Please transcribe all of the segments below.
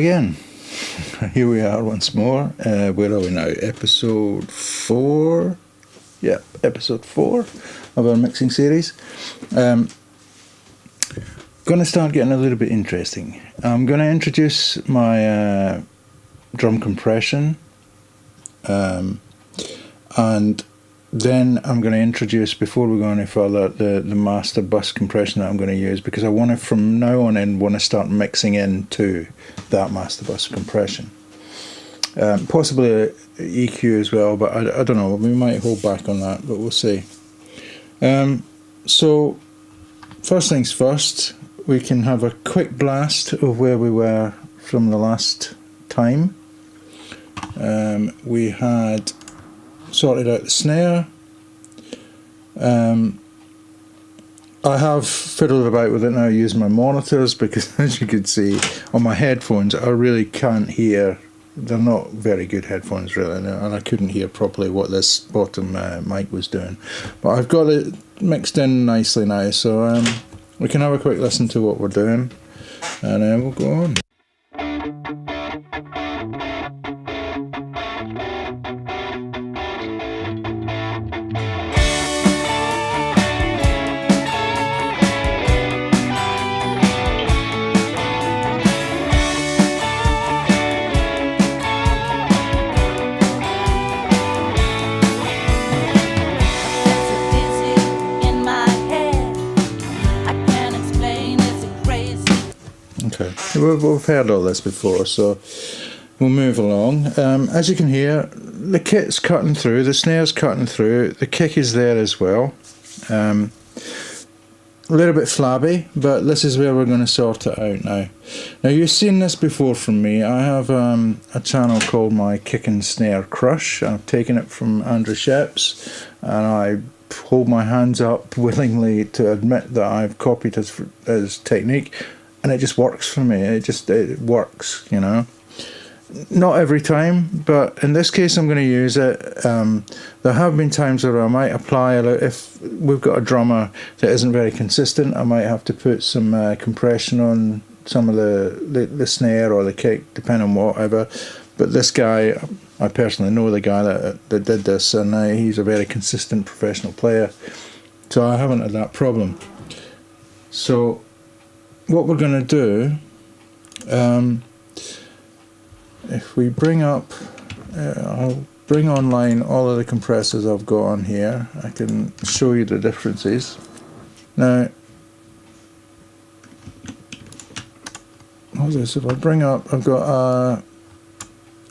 again. Here we are once more. Where are we now? Episode 4? Yeah, episode 4 of our mixing series. Going to start getting a little bit interesting. I'm going to introduce my drum compression, and then I'm going to introduce, before we go any further, the master bus compression that I'm going to use, because I want to, from now on in, want to start mixing into that master bus compression. Possibly a EQ as well, but I don't know, we might hold back on that, but we'll see. So first things first, we can have a quick blast of where we were from the last time. We had sorted out the snare. I have fiddled about with it now using my monitors, because as you can see on my headphones, I really can't hear. They're not very good headphones really, and I couldn't hear properly what this bottom mic was doing, but I've got it mixed in nicely now, so we can have a quick listen to what we're doing, and then we'll go on. Okay, we've heard all this before, so we'll move along. As you can hear, the kit's cutting through, the snare's cutting through, the kick is there as well. A little bit flabby, but this is where we're going to sort it out now. Now, you've seen this before from me. I have a channel called My Kick and Snare Crush. I've taken it from Andrew Sheps, and I hold my hands up willingly to admit that I've copied his technique. And it just works for me. It works, you know. Not every time, but in this case I'm going to use it. There have been times where I might apply a little, if we've got a drummer that isn't very consistent, I might have to put some compression on some of the snare or the kick, depending on whatever. But this guy, I personally know the guy that did this, and he's a very consistent professional player, so I haven't had that problem. So what we're going to do, if we bring up, I'll bring online all of the compressors I've got on here. I can show you the differences. Now, what's this? If I bring up, I've got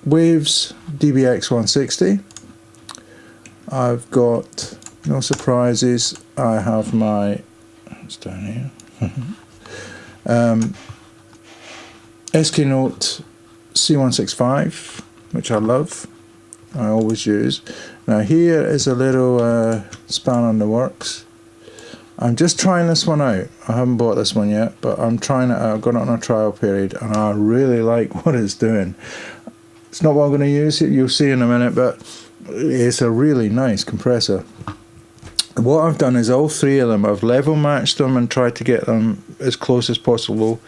Waves DBX 160. I've got, no surprises, I have my, it's down here. SK Note C165, which I love, I always use. Now here is a little span in the works. I'm just trying this one out. I haven't bought this one yet, but I'm trying it out. I've got it on a trial period, and I really like what it's doing. It's not what I'm going to use, you'll see in a minute, but it's a really nice compressor. What I've done is all three of them, I've level matched them and tried to get them as close as possible,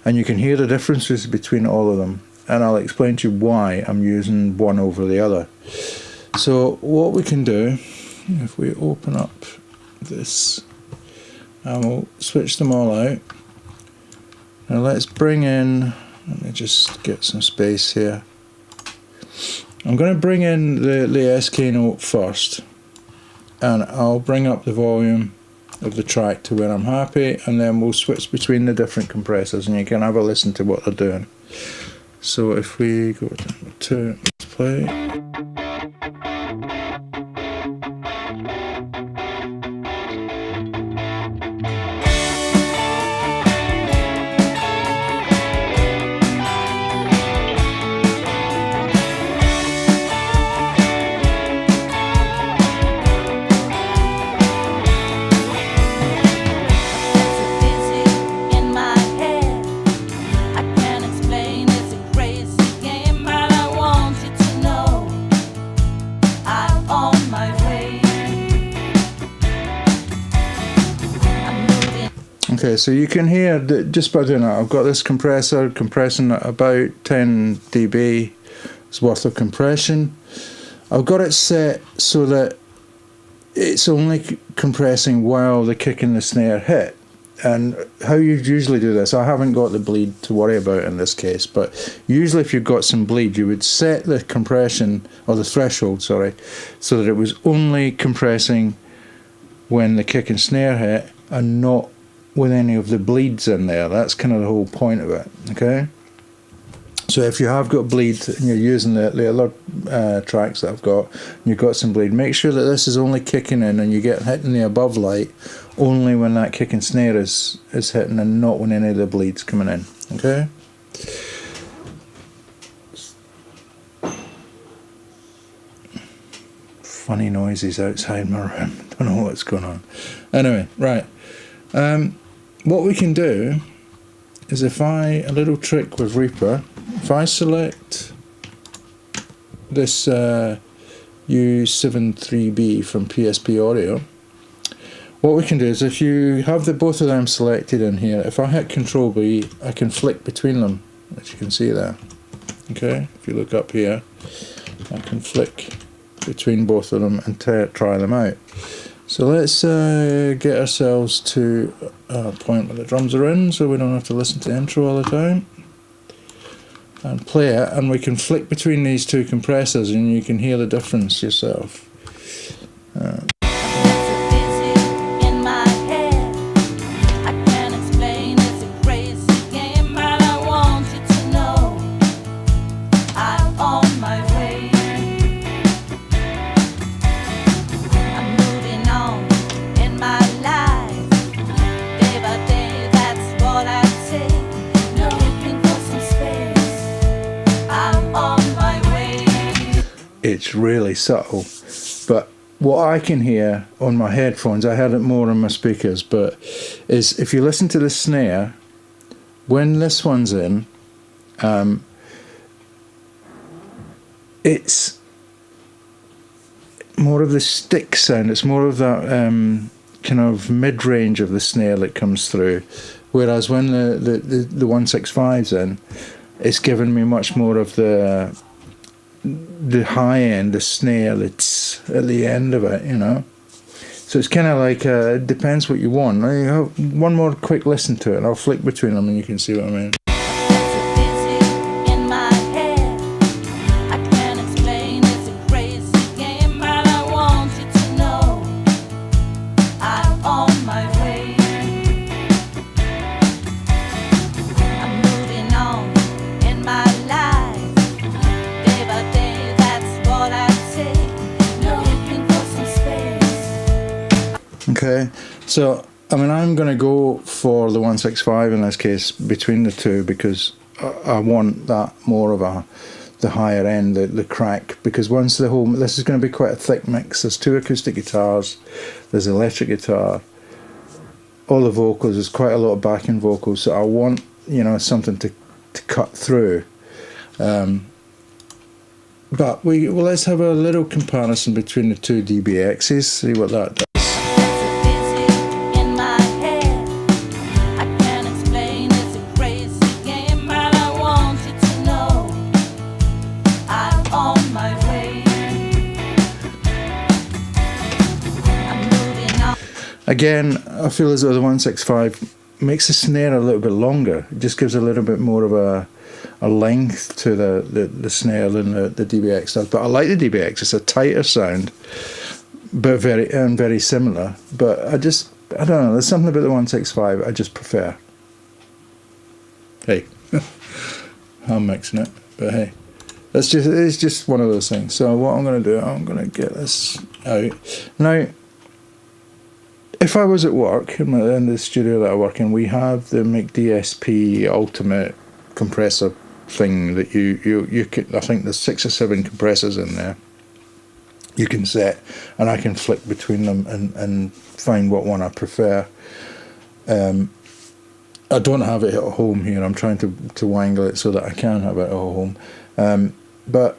and you can hear the differences between all of them, and I'll explain to you why I'm using one over the other. So what we can do, if we open up this, and we'll switch them all out. Now let's bring in, let me just get some space here. I'm going to bring in the SK Note first, and I'll bring up the volume of the track to where I'm happy, and then we'll switch between the different compressors and you can have a listen to what they're doing. So if we go to let's play. Explain, it's a crazy game, but I want you to know Okay, so you can hear that just by doing that. I've got this compressor compressing at about 10 dB worth of compression. I've got it set so that it's only compressing while the kick and the snare hit. And how you usually do this, I haven't got the bleed to worry about in this case, but usually if you've got some bleed, you would set the compression, or the threshold, sorry, so that it was only compressing when the kick and snare hit and not with any of the bleeds in there. That's kind of the whole point of it, okay? So if you have got bleed and you're using the other tracks that I've got, and you've got some bleed, make sure that this is only kicking in and you get hitting the above light only when that kick and snare is hitting, and not when any of the bleed's coming in, okay? Funny noises outside my room. Don't know what's going on. Anyway, right. What we can do is a little trick with Reaper. If I select this U73B from PSP Audio, what we can do is, if you have both of them selected in here, if I hit Control B, I can flick between them, as you can see there. Okay, if you look up here, I can flick between both of them and try them out. So let's get ourselves to a point where the drums are in, so we don't have to listen to the intro all the time, and play it, and we can flick between these two compressors and you can hear the difference yourself. It's really subtle, but what I can hear on my headphones, I heard it more on my speakers, but is if you listen to the snare, when this one's in, it's more of the stick sound, it's more of that kind of mid-range of the snare that comes through, whereas when the 165's in, it's given me much more of the high end, the snare that's at the end of it, you know. So it's kind of like, it depends what you want. One more quick listen to it and I'll flick between them and you can see what I mean. Okay, so I mean, I'm going to go for the 165 in this case between the two, because I want that more of the higher end, the crack, because once this is going to be quite a thick mix. There's two acoustic guitars, there's electric guitar, all the vocals, there's quite a lot of backing vocals, so I want, you know, something to cut through. But let's have a little comparison between the two DBXs, see what that does. Again, I feel as though the 165 makes the snare a little bit longer. It just gives a little bit more of a length to the snare than the DBX does. But I like the DBX. It's a tighter sound, but very similar. But I don't know. There's something about the 165 I just prefer. Hey, I'm mixing it, but hey, it's just one of those things. So what I'm going to do, I'm going to get this out now. If I was at work in the studio that I work in, we have the McDSP Ultimate compressor thing that you can, I think there's 6 or 7 compressors in there you can set, and I can flick between them and find what one I prefer. I don't have it at home here. I'm trying to wangle it so that I can have it at home. But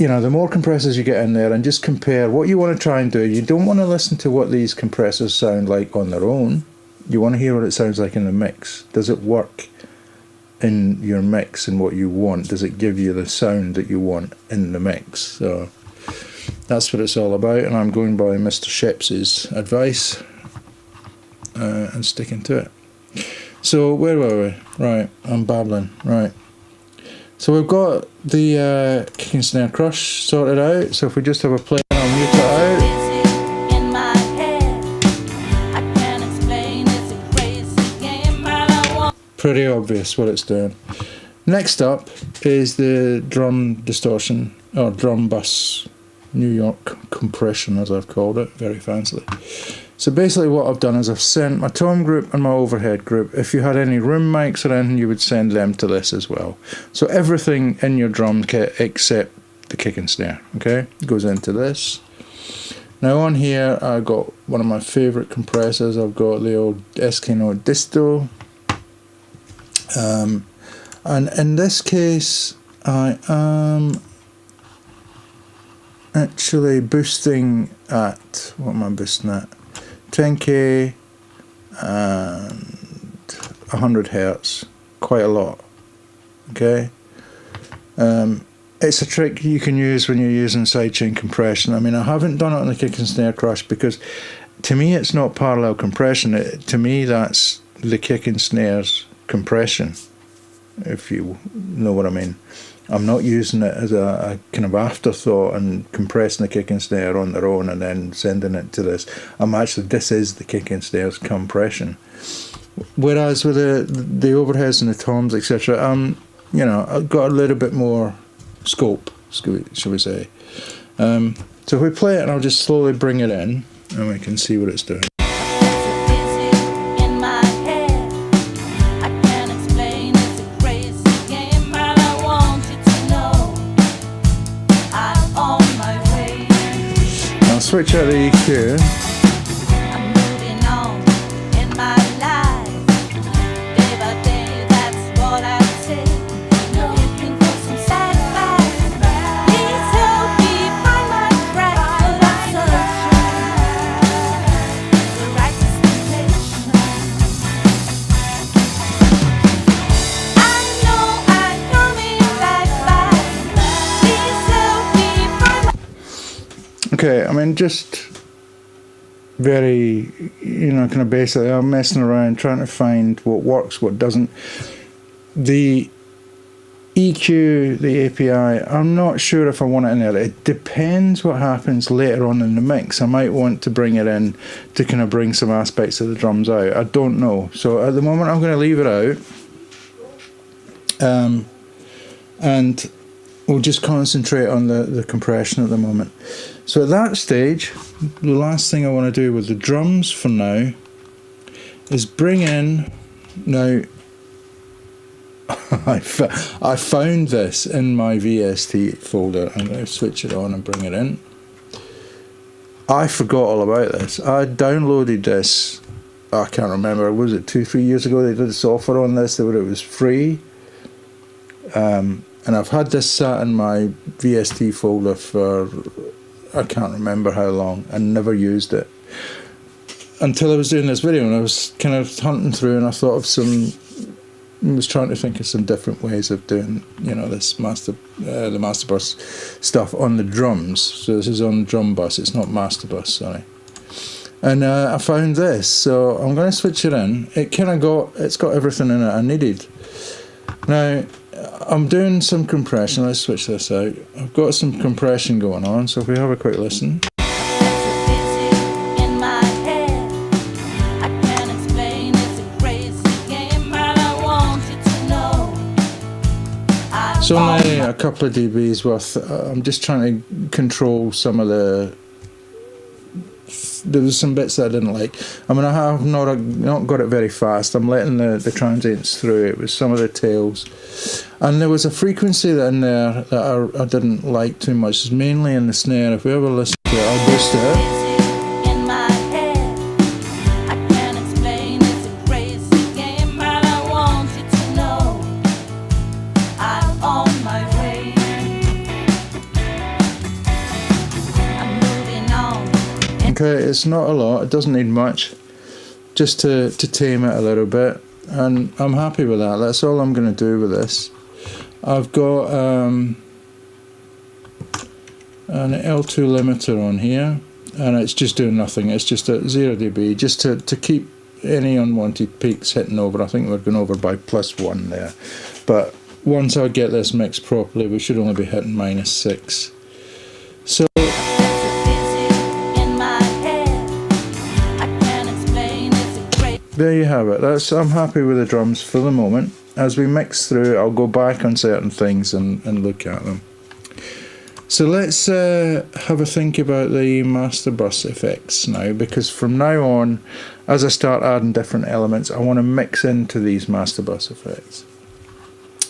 you know, the more compressors you get in there, and just compare what you want to try and do. You don't want to listen to what these compressors sound like on their own, You want to hear what it sounds like in the mix. Does it work in your mix and what you want? Does it give you the sound that you want in the mix? So that's what it's all about, and I'm going by Mr. Sheps's advice and sticking to it. So where were we? Right, I'm babbling. Right. So we've got the kick and snare crush sorted out. So if we just have a play, I'll mute it out. Pretty obvious what it's doing. Next up is the drum distortion, or drum bus New York compression, as I've called it, very fancily. So basically what I've done is I've sent my tom group and my overhead group. If you had any room mics or anything, you would send them to this as well. So everything in your drum kit except the kick and snare, okay, goes into this. Now on here I've got one of my favourite compressors. I've got the old SK Note Disto. And in this case I am actually boosting at, what am I boosting at? 10k and 100 Hertz, quite a lot, okay? It's a trick you can use when you're using sidechain compression. I mean, I haven't done it on the kick and snare crush because to me it's not parallel compression. To me that's the kick and snare's compression, if you know what I mean. I'm not using it as a kind of afterthought and compressing the kick and snare on their own and then sending it to this. This is the kick and snare's compression. Whereas with the overheads and the toms, etc., you know, I've got a little bit more scope, shall we say. So if we play it, and I'll just slowly bring it in, and we can see what it's doing. Switch out the EQ. I'm moving on in my life. Day by day, that's what I say. Looking for some satisfaction. Please help me find my track. But I'm searching the right destination. I know I'm coming back. Please help me find my. Okay, I mean, just very, you know, kind of basically, I'm messing around trying to find what works, what doesn't. The EQ, the API, I'm not sure if I want it in there. It depends what happens later on in the mix. I might want to bring it in to kind of bring some aspects of the drums out. I don't know. So at the moment, I'm going to leave it out. And we'll just concentrate on the compression at the moment. So at that stage, the last thing I want to do with the drums for now is bring in, now I found this in my VST folder. I'm going to switch it on and bring it in. I forgot all about this. I downloaded this, I can't remember, was it 2-3 years ago they did a software on this, it was free. And I've had this sat in my VST folder for, I can't remember how long, and never used it. Until I was doing this video and I was kind of hunting through and I thought of I was trying to think of some different ways of doing, you know, this the masterbuss stuff on the drums. So this is on drum bus, it's not masterbuss, sorry. And I found this, so I'm going to switch it in. It's got everything in it I needed. Now, I'm doing some compression. Let's switch this out. I've got some compression going on, so if we have a quick listen. It's only a couple of dBs worth. I'm just trying to control some of the. There was some bits that I didn't like. I mean, I have not got it very fast. I'm letting the transients through. It was some of the tails. And there was a frequency in there that I didn't like too much. It's mainly in the snare. If we ever listen to it, I'll boost it. Okay, it's not a lot. It doesn't need much. just to tame it a little bit, and I'm happy with that. That's all I'm going to do with this. I've got an L2 limiter on here, and it's just doing nothing. It's just at 0 dB, just to keep any unwanted peaks hitting over. I think we're going over by +1 there, but once I get this mixed properly, we should only be hitting -6. So there you have it. I'm happy with the drums for the moment. As we mix through, I'll go back on certain things and look at them. So let's have a think about the masterbus effects now, because from now on, as I start adding different elements, I want to mix into these masterbus effects.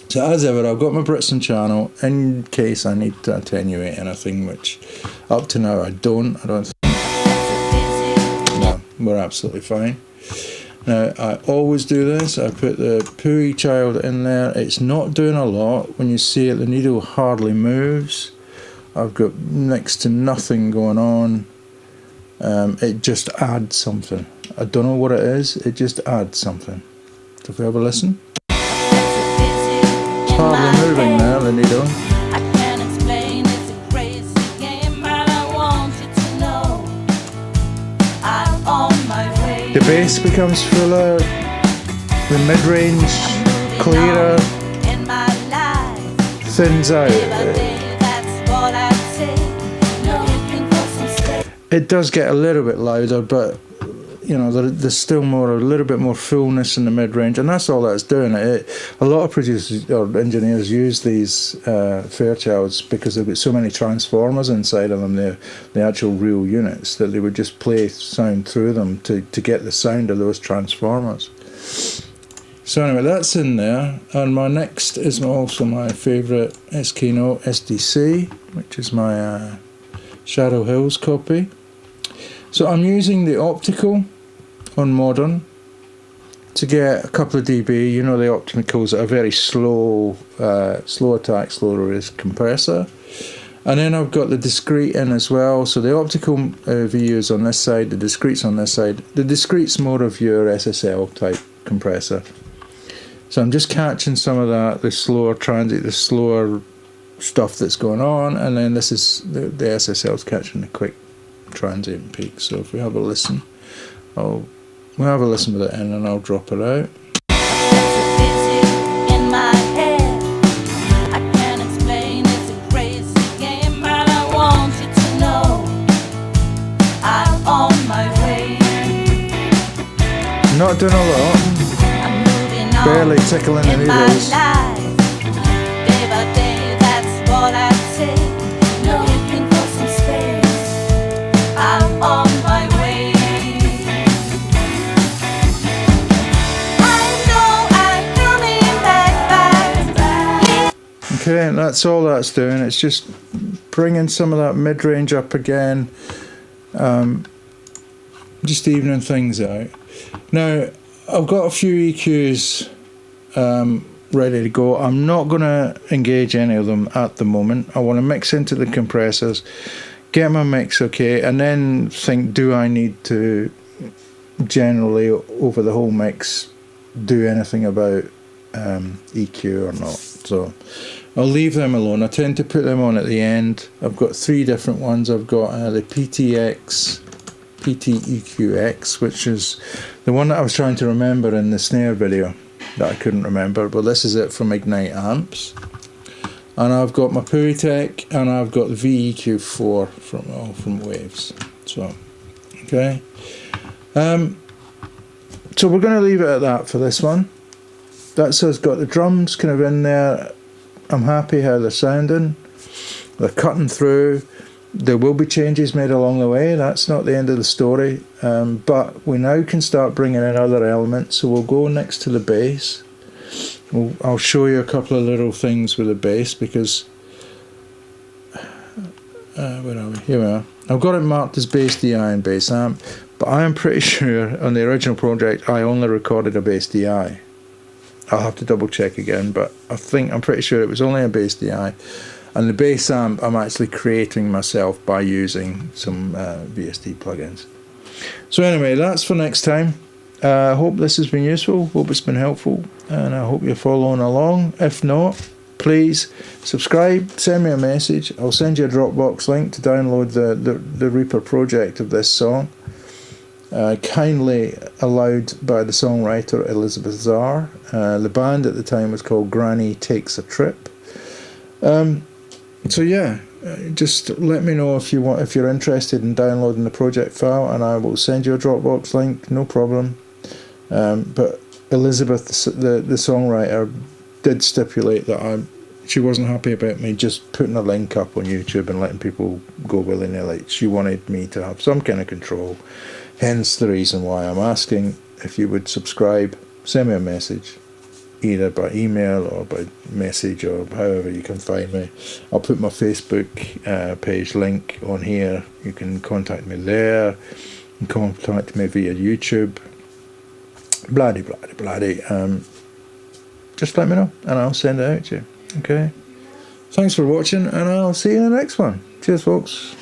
So as ever, I've got my Britson channel in case I need to attenuate anything, which up to now I don't think. No, we're absolutely fine. Now, I always do this. I put the Pooey child in there. It's not doing a lot. When you see it, the needle hardly moves. I've got next to nothing going on. It just adds something. I don't know what it is. It just adds something. So if we have a listen. It's hardly moving there, the needle. The bass becomes fuller, the mid-range clearer, thins out. It does get a little bit louder, but you know, there's still a little bit more fullness in the mid-range, and that's all that's doing it. A lot of producers or engineers use these Fairchilds because they've got so many transformers inside of them, the actual real units, that they would just play sound through them to get the sound of those transformers. So anyway, that's in there, and my next is also my favourite SK-Note SDC, which is my Shadow Hills copy. So I'm using the optical on modern to get a couple of dB. You know, the opticals are very slow, slow attack, slow release compressor. And then I've got the discrete in as well. So the optical VU is on this side, the discrete's on this side. The discrete's more of your SSL type compressor. So I'm just catching some of that, the slower transit, the slower stuff that's going on, and then this is the SSL's catching the quick transient peak. So if we have a listen, we'll have a listen with it in, and I'll drop it out. Not doing a lot, barely tickling the needles. Okay, and that's all that's doing. It's just bringing some of that mid-range up again, just evening things out. Now, I've got a few EQs ready to go. I'm not going to engage any of them at the moment. I want to mix into the compressors, get my mix okay, and then think, do I need to generally over the whole mix do anything about EQ or not? So I'll leave them alone. I tend to put them on at the end. I've got 3 different ones. I've got the PTEQX, which is the one that I was trying to remember in the snare video that I couldn't remember, but this is it from Ignite Amps. And I've got my Pooey, and I've got the VEQ4 from Waves. So okay, so we're going to leave it at that for this one. That's us got the drums kind of in there. I'm happy how they're sounding. They're cutting through. There will be changes made along the way. That's not the end of the story. But we now can start bringing in other elements. So we'll go next to the bass. I'll show you a couple of little things with the bass, because where are we? Here we are. I've got it marked as bass DI and bass amp, but I am pretty sure on the original project I only recorded a bass DI. I'll have to double check again, but I'm pretty sure it was only a bass DI. And the bass amp I'm actually creating myself by using some VST plugins. So anyway, that's for next time. I hope this has been useful, hope it's been helpful, and I hope you're following along. If not, please subscribe, send me a message. I'll send you a Dropbox link to download the Reaper project of this song. Kindly allowed by the songwriter Elizabeth Czar. The band at the time was called Granny Takes a Trip. So yeah, just let me know if you're interested in downloading the project file, and I will send you a Dropbox link, no problem. But Elizabeth, the songwriter, did stipulate that she wasn't happy about me just putting a link up on YouTube and letting people go willy-nilly. She wanted me to have some kind of control, hence the reason why I'm asking if you would subscribe, send me a message, either by email or by message or however you can find me. I'll put my Facebook page link on here. You can contact me there, and contact me via YouTube. Bloody. Just let me know and I'll send it out to you. Okay. Thanks for watching, and I'll see you in the next one. Cheers, folks.